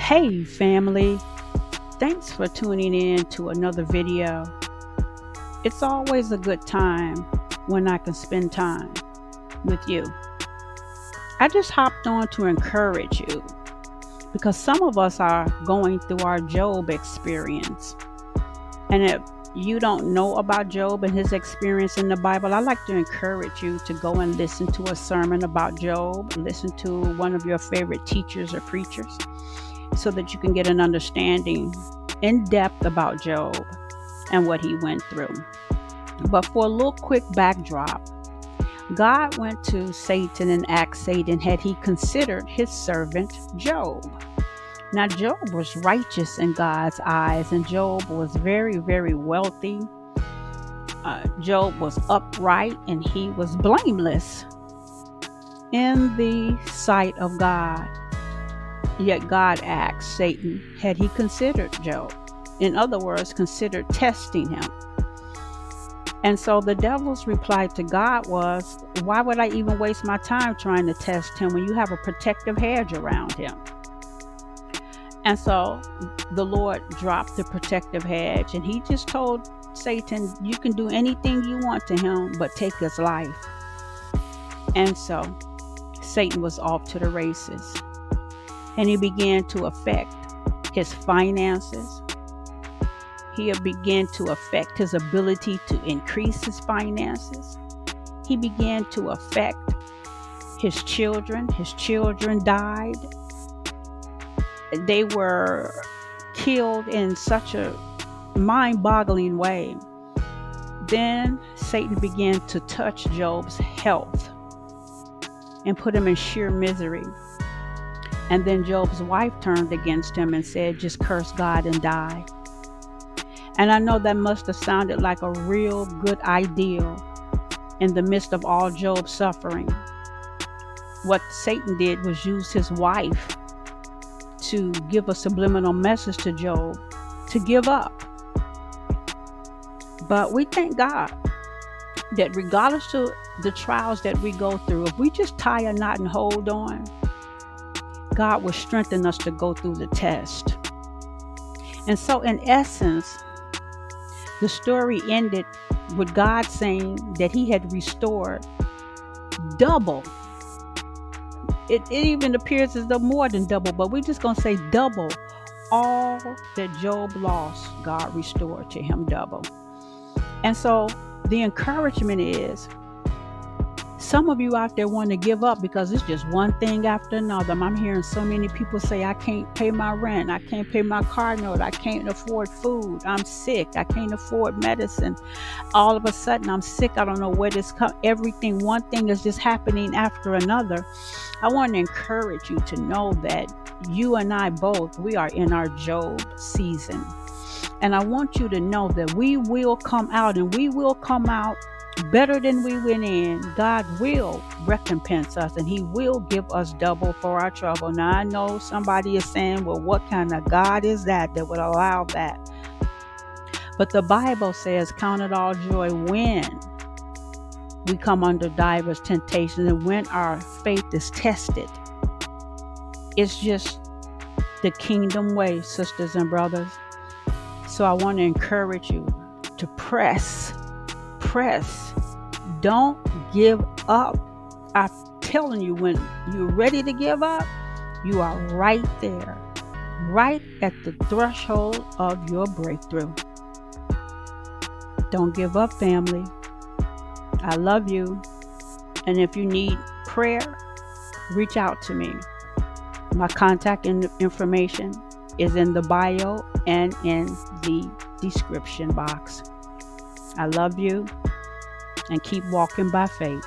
Hey family, thanks for tuning in to another video. It's always a good time when I can spend time with you. I just hopped on to encourage you because some of us are going through our Job experience. And if you don't know about Job and his experience in the Bible, I'd like to encourage you to go and listen to a sermon about Job, listen to one of your favorite teachers or preachers, so that you can get an understanding in depth about Job and what he went through. But for a little quick backdrop, God went to Satan and asked Satan had he considered his servant Job. Now, Job was righteous in God's eyes, and Job was very, very wealthy. Job was upright and he was blameless in the sight of God. Yet God asked Satan, had he considered Job? In other words, considered testing him. And so the devil's reply to God was, why would I even waste my time trying to test him when you have a protective hedge around him? And so the Lord dropped the protective hedge and he just told Satan, you can do anything you want to him, but take his life. And so Satan was off to the races. And he began to affect his finances. He began to affect his ability to increase his finances. He began to affect his children. His children died. They were killed in such a mind-boggling way. Then Satan began to touch Job's health and put him in sheer misery. And then Job's wife turned against him and said, just curse God and die. And I know that must have sounded like a real good idea in the midst of all Job's suffering. What Satan did was use his wife to give a subliminal message to Job to give up. But we thank God that regardless of the trials that we go through, if we just tie a knot and hold on, God will strengthen us to go through the test. And so in essence, the story ended with God saying that he had restored double. It even appears as though more than double, but we're just going to say double. All that Job lost, God restored to him double. And so the encouragement is, some of you out there want to give up because it's just one thing after another. I'm hearing so many people say, I can't pay my rent. I can't pay my car note. I can't afford food. I'm sick. I can't afford medicine. All of a sudden, I'm sick. I don't know where this comes. Everything, one thing is just happening after another. I want to encourage you to know that you and I both, we are in our Job season. And I want you to know that we will come out, and we will come out better than we went in. God will recompense us and he will give us double for our trouble. Now I know somebody is saying, well, what kind of God is that would allow that? But the Bible says, count it all joy when we come under diverse temptations and when our faith is tested. It's just the kingdom way, sisters and brothers. So I want to encourage you to press. Don't give up. I'm telling you, when you're ready to give up, you are right there, right at the threshold of your breakthrough. Don't give up, family. I love you. And if you need prayer, reach out to me. My contact information is in the bio and in the description box. I love you, and keep walking by faith.